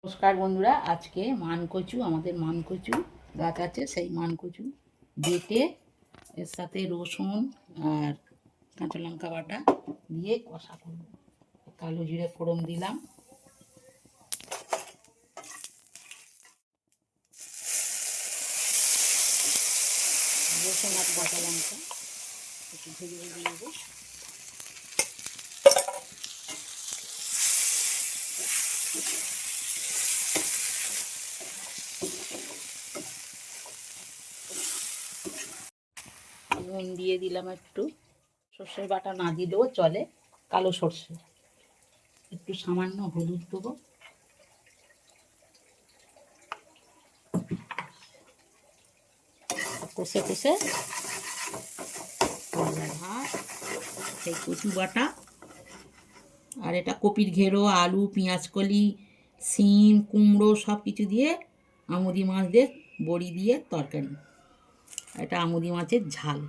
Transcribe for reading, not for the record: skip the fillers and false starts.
নমস্কার বন্ধুরা, আজকে মানকচু, আমাদের মানকচু গাছ আছে, সেই মানকচু বেটে এর সাথে রসুন আর কাঁচা লঙ্কা বাটা দিয়ে কষা করব। কালো জিরে ফোড়ন দিলাম, রসুন আর কাঁচা লঙ্কা একটু ভেজে ভেজে নেবো। নুন দিয়ে দিলাম একটু, সর্ষের বাটা না দিলেও চলে, কালো সর্ষে। একটু সামান্য হলুদ দেবো, কষে কষে আর সেই কচু বাটা আর এটা কপির ঘেরো, আলু, পেঁয়াজকলি, শিম, কুমড়ো সব কিছু দিয়ে আমুদি মাছ দিয়ে বড়ি দিয়ে তরকারি। এটা আমুদি মাছের ঝাল।